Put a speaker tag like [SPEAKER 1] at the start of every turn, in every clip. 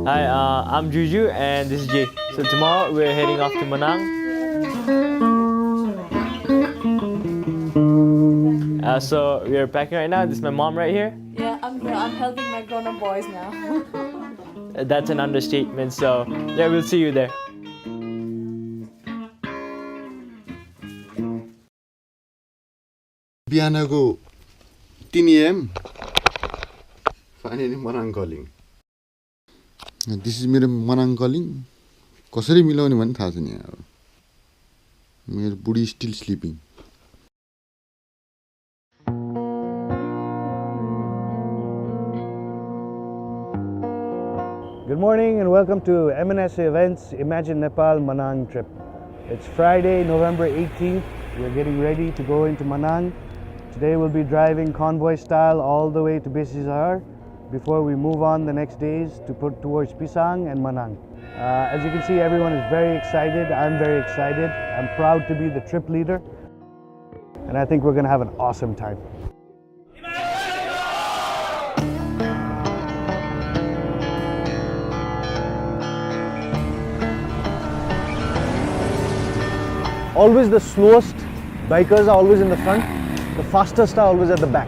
[SPEAKER 1] Hi, I'm Juju and this is Jay. So tomorrow we're heading off to Manang. So we're packing right now. This is my mom right here.
[SPEAKER 2] Yeah, I'm here. I'm helping my grown-up boys now.
[SPEAKER 1] That's an understatement. So yeah, we'll see you there.
[SPEAKER 3] Bianago 10 AM. Finally, Manang calling. This is मेरो Manang calling. कसरी मिलाउने भन्ने थाहा छैन यार. मेरो बुढी still sleeping.
[SPEAKER 4] Good morning and welcome to MNS Events Imagine Nepal Manang trip. It's Friday, November 18th. We're getting ready to go into Manang. Today we'll be driving convoy style all the way to Besizahar before we move on the next days to put towards Pisang and Manang. As you can see, everyone is very excited. I'm very excited. I'm proud to be the trip leader. And I think we're going to have an awesome time. Always the slowest bikers are always in the front. The fastest are always at the back.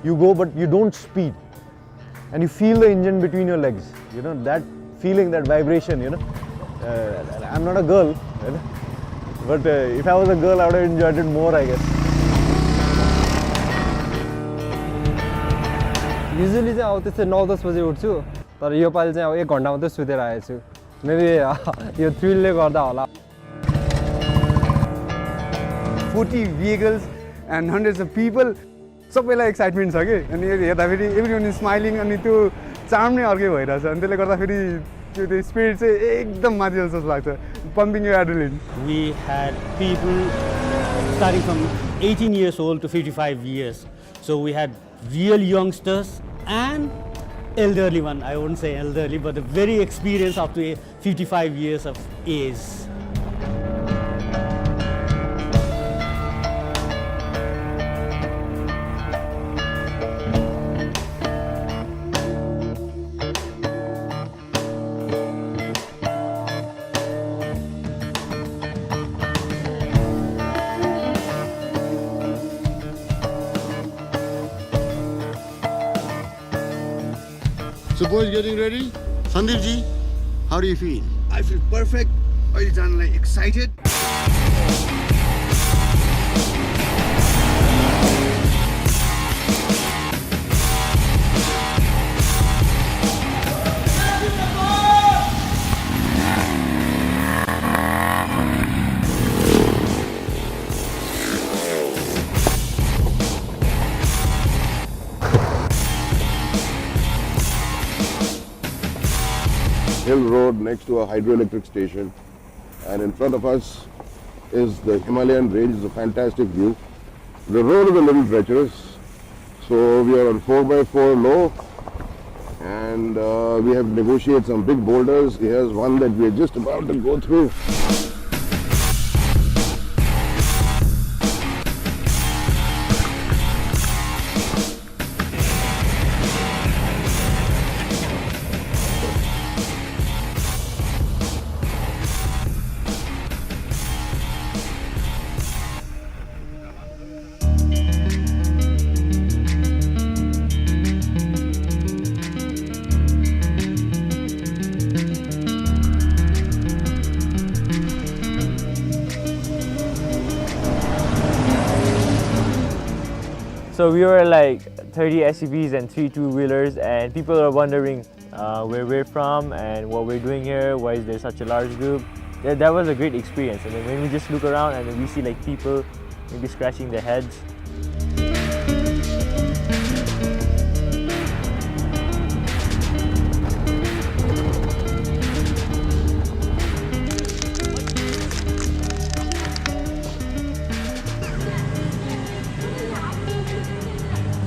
[SPEAKER 4] You go, but you don't speed. And you feel the engine between your legs. You know, that feeling, that vibration, you know. I'm not a girl, you know? But if I was a girl, I would have enjoyed it more, I guess.
[SPEAKER 5] Usually, I would say 9-10 बजे उठ्छु तर यो पालि चाहिँ 1 घण्टा मात्रै सुतेर आएछु maybe यो thrill ले गर्दा होला
[SPEAKER 6] 40 vehicles and hundreds of people सबैलाई excitement छ के अनि हेर्दाखेरि एभ्रीवन इज स्माइलिङ अनि त्यो चार्म नै अर्कै भइरहेछ अनि त्यसले गर्दाखेरि त्यो स्पिरिट चाहिँ एकदम माथि जस्तो लाग्छ pumping your adrenaline.
[SPEAKER 7] We had people starting from 18 years old to 55 years. So we had real youngsters and elderly one. I wouldn't say elderly, but a very experienced up to 55 years of age.
[SPEAKER 3] So boys getting ready? Sandeep ji, how do you feel?
[SPEAKER 6] I feel perfect. I'm like excited.
[SPEAKER 3] Hill road next to a hydroelectric station, and in front of us is the Himalayan range. It's a fantastic view. The road is a little treacherous, so we are on 4x4 low, and we have negotiated some big boulders. Here's one that we are just about to go through.
[SPEAKER 1] So we were like 30 SUVs and 3 two-wheelers, and people are wondering where we're from and what we're doing here, why is there such a large group. That was a great experience. And then when we just look around and then we see like people maybe scratching their heads.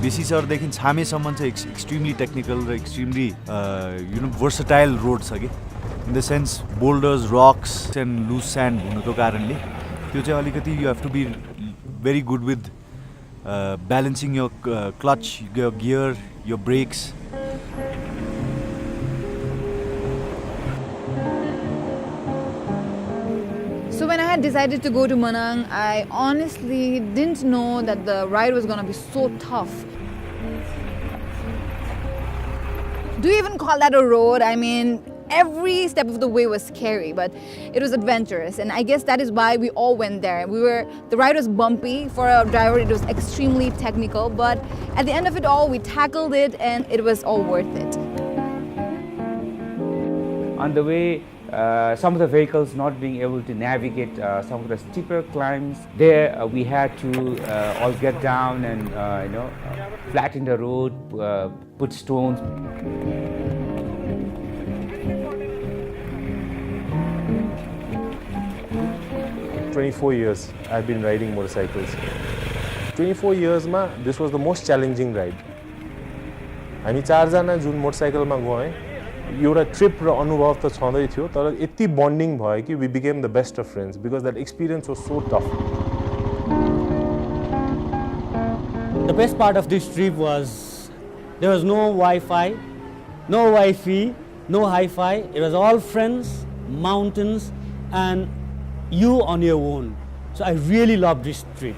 [SPEAKER 8] बेसी सरदेखि छामेसम्म चाहिँ extremely technical र extremely versatile road छ कि in the sense boulders rocks and loose sand हुनुको कारणले त्यो चाहिँ अलिकति you have to be very good with balancing यो क्लच यो गियर यो brakes.
[SPEAKER 2] So when I had decided to go to Manang, I honestly didn't know that the ride was going to be so tough. Do you even call that a road? I mean, every step of the way was scary, but it was adventurous, and I guess that is why we all went there. The ride was bumpy for a driver. It was extremely technical, but at the end of it all, we tackled it, and it was all worth it.
[SPEAKER 9] On the way, some of the vehicles not being able to navigate some of the steeper climbs. There we had to all get down and flatten the road, put stones.
[SPEAKER 10] For 24 years I've been riding motorcycles. 24 years ma this was the most challenging ride. हामी चारजना जुन मोटरसाइकलमा गए एउटा trip र अनुभव त छँदै थियो तर यति bonding भयो कि we became the best of friends because that experience was so tough.
[SPEAKER 7] The best part of this trip was there was no Wi-Fi, no Wi-Fi, no hi-fi. It was all friends, mountains, and you on your own. So I really loved this trip.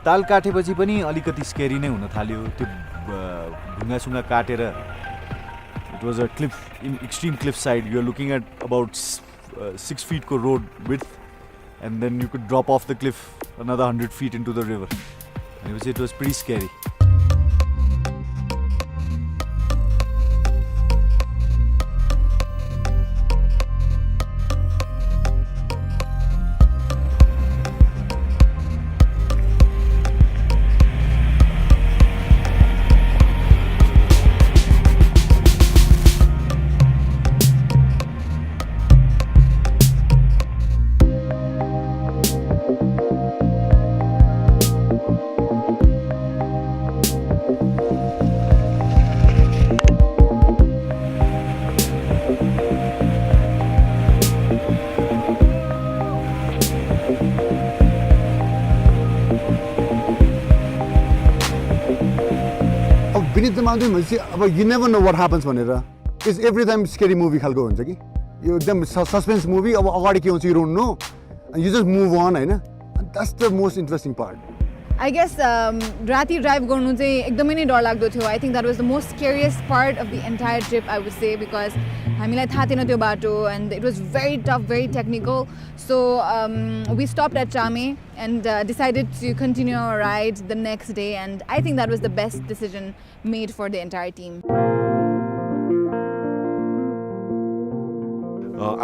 [SPEAKER 8] ताल काटेपछि पनि अलिकति scary नै हुन थाल्यो त्यो ढुङ्गासुङ्गा काटेर it was a cliff in extreme cliff side you are looking at about 6 feet को road with and then you could drop off the cliff another 100 feet into the river. भनेपछि it was pretty scary.
[SPEAKER 6] Beneath the mountain, you never know what happens भनेर. It's every time scary movie खालको हुन्छ कि यो एकदम suspense movie. अब अगाडि के हुन्छ you don't know, and you just move on, Hahn? And that's the most interesting part.
[SPEAKER 2] I guess राति drive गर्नु चाहिँ एकदमै नै डरलाग्दो थियो. I think that was the most scariest part of the entire trip, I would say, because हामीलाई थाहा थिएन त्यो बाटो and it was very tough, very technical. So we stopped at Chame and decided to continue our ride the next day, and I think that was the best decision made for the entire team.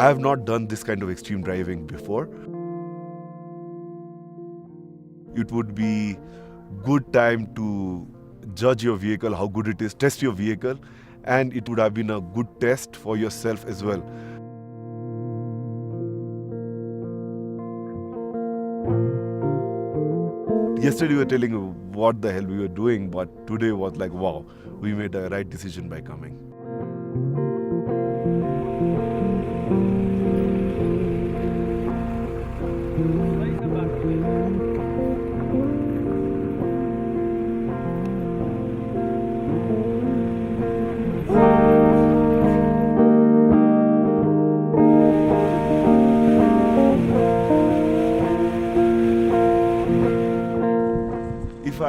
[SPEAKER 11] I have not done this kind of extreme driving before. It would be good time to judge your vehicle, how good it is, test your vehicle, and it would have been a good test for yourself as well. Yesterday we were telling what the hell we were doing, but today was like, wow, we made a right decision by coming.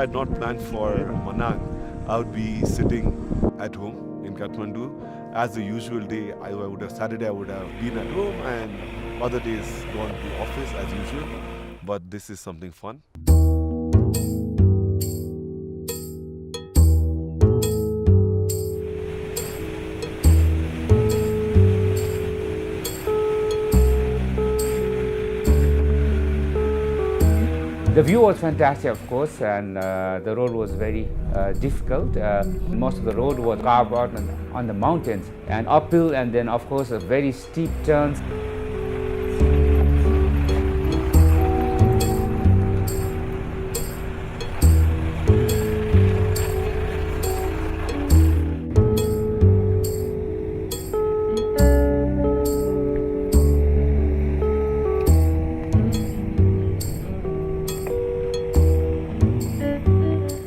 [SPEAKER 11] I had not planned for Manang, I would be sitting at home in Kathmandu. As the usual day, Saturday I would have been at home and other days gone to office as usual. But this is something fun.
[SPEAKER 9] The view was fantastic, of course, and the road was very difficult. Most of the road was carved out on the mountains and uphill, and then, of course, a very steep turns.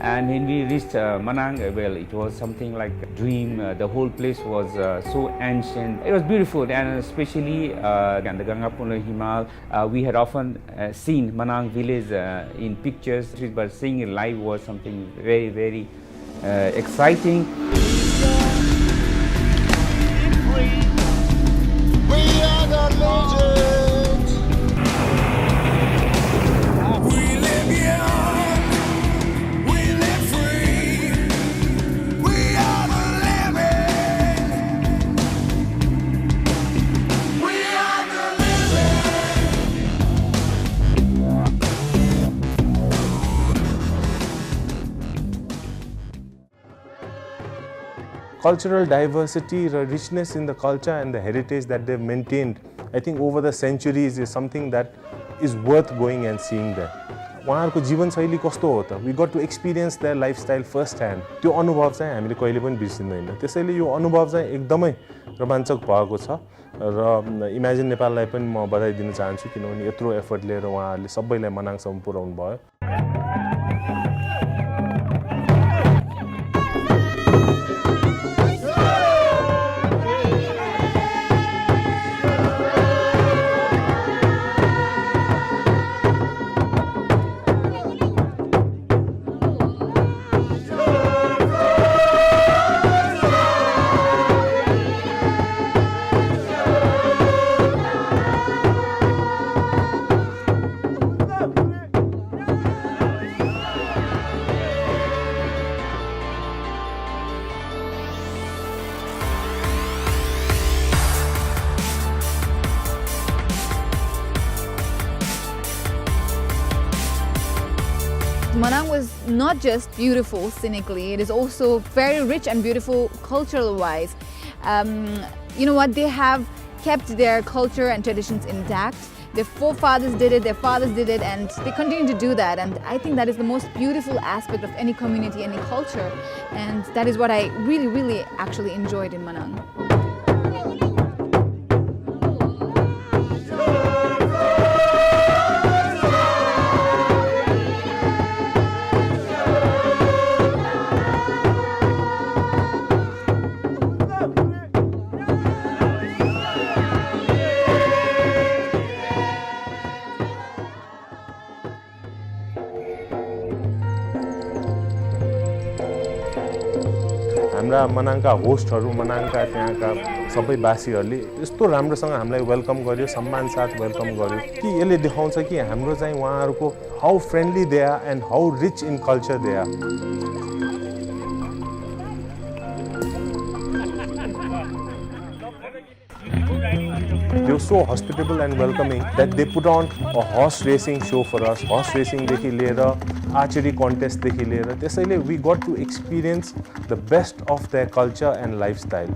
[SPEAKER 9] And when we reached Manang, well, it was something like a dream. The whole place was so ancient. It was beautiful, and especially on the Gangapur Himal, we had often seen Manang village in pictures, but seeing it live was something very, very exciting.
[SPEAKER 10] Cultural diversity, the richness in the culture and the heritage that they've maintained, I think over the centuries is something that is worth going and seeing there. उहाँहरुको जीवनशैली कस्तो हो त? We got to experience their lifestyle first hand. त्यो अनुभव चाहिँ हामीले कहिले पनि बिर्सिँदैन. त्यसैले यो अनुभव चाहिँ एकदमै रोमाञ्चक भएको छ र इमेजिन नेपाललाई पनि म बधाई दिन चाहन्छु किनभने यत्रो एफर्ट लिएर उहाँहरूले सबैलाई मनाङसम्म पुर्याउनु भयो.
[SPEAKER 2] Manang was not just beautiful scenically, it is also very rich and beautiful cultural wise. You know what, they have kept their culture and traditions intact. Their forefathers did it, their fathers did it, and they continue to do that. And I think that is the most beautiful aspect of any community, any culture. And that is what I really, really actually enjoyed in Manang.
[SPEAKER 10] हाम्रा मनाङका होस्टहरू मनाङका त्यहाँका सबै वासीहरूले यस्तो राम्रोसँग हामीलाई welcome गर्यो, सम्मान साथ welcome गर्यो कि यसले देखाउँछ कि हाम्रो चाहिँ उहाँहरूको how friendly they are and how rich in culture they are. They were so hospitable and welcoming that they put on a horse racing show for us. Horse racing देखि लिएर archery contest देखि लिएर त्यसैले we got to experience the best of their culture and lifestyle.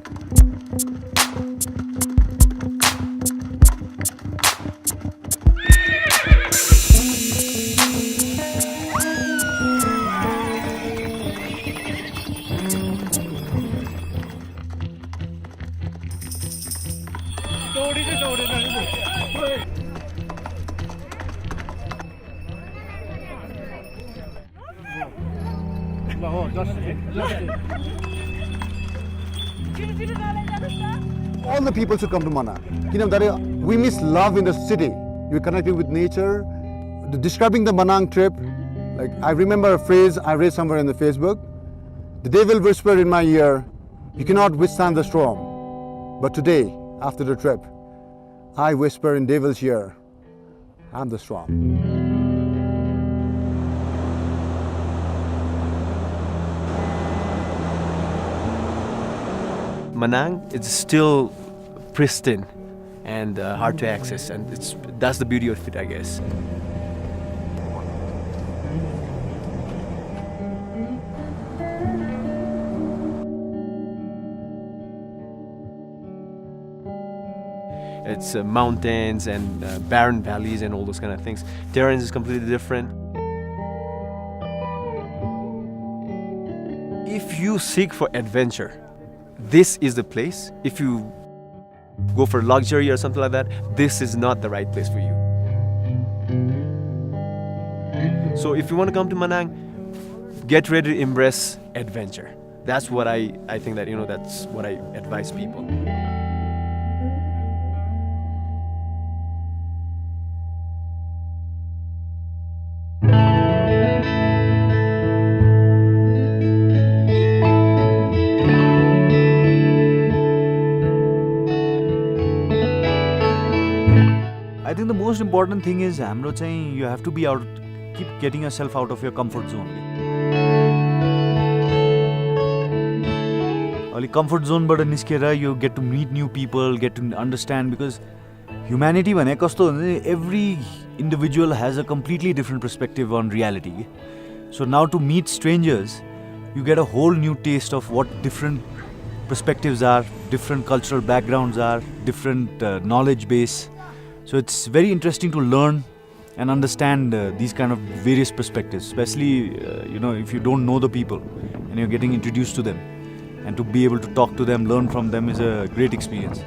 [SPEAKER 6] All the people should come to Manang. We miss love in the city. You're connecting with nature. Describing the Manang trip, Like, I remember a phrase I read somewhere in the Facebook. The devil whispered in my ear, you cannot withstand the storm. But today, after the trip, I whisper in devil's ear, I'm the storm.
[SPEAKER 12] Manang is still pristine and hard to access, and that's the beauty of it, I guess. It's mountains and barren valleys and all those kind of things. Terrain is completely different. If you seek for adventure, this is the place. If you go for luxury or something like that, this is not the right place for you. So if you want to come to Manang, get ready to embrace adventure. That's what I think that, that's what I advise people.
[SPEAKER 8] I think the most important thing is hamro chahi you have to be out, keep getting yourself out of your comfort zone. Ali comfort zone bata niskera you get to meet new people, get to understand, because humanity bhane kasto huncha every individual has a completely different perspective on reality. So now to meet strangers, you get a whole new taste of what different perspectives are, different cultural backgrounds are, different knowledge base. So it's very interesting to learn and understand these kind of various perspectives, especially if you don't know the people and you're getting introduced to them, and to be able to talk to them, learn from them is a great experience.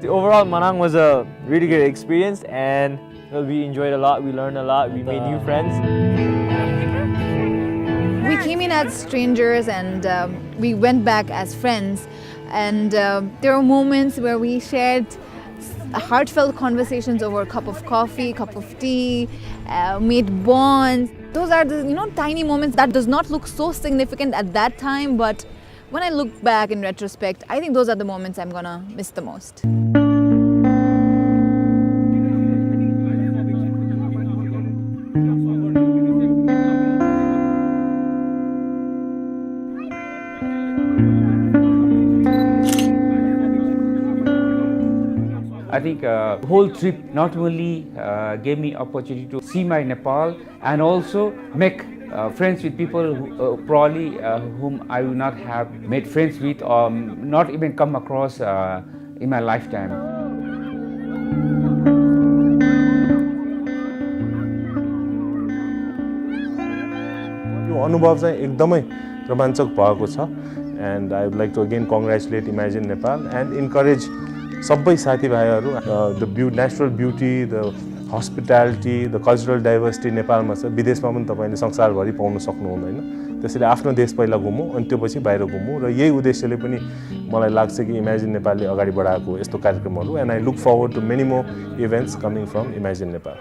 [SPEAKER 1] Overall, Manang was a really great experience, and we enjoyed a lot, we learned a lot, we made new friends.
[SPEAKER 2] We came in as strangers and we went back as friends, and there were moments where we shared heartfelt conversations over a cup of coffee, cup of tea, made bonds. Those are the tiny moments that does not look so significant at that time, but when I look back in retrospect, I think those are the moments I'm gonna miss the most.
[SPEAKER 9] I think the whole trip not only gave me opportunity to see my Nepal and also make friends with people who, probably whom I would not have made friends with or not even come across in my lifetime.
[SPEAKER 10] यो अनुभव चाहिँ एकदमै रोमाञ्चक भएको छ, and I would like to again congratulate Imagine Nepal and encourage सबै साथीभाइहरू the natural beauty, the hospitality, the cultural diversity नेपालमा छ, विदेशमा पनि तपाईले संसारभरि पाउन सक्नुहुँदैन। त्यसैले आफ्नो देश पहिला घुमौँ अनि त्यसपछि बाहिर घुमौँ, र यही उद्देश्यले पनि मलाई लाग्छ कि इमेजिन नेपालले अगाडि बढाएको यस्तो कार्यक्रमहरू, and I look forward to many more events coming from Imagine Nepal.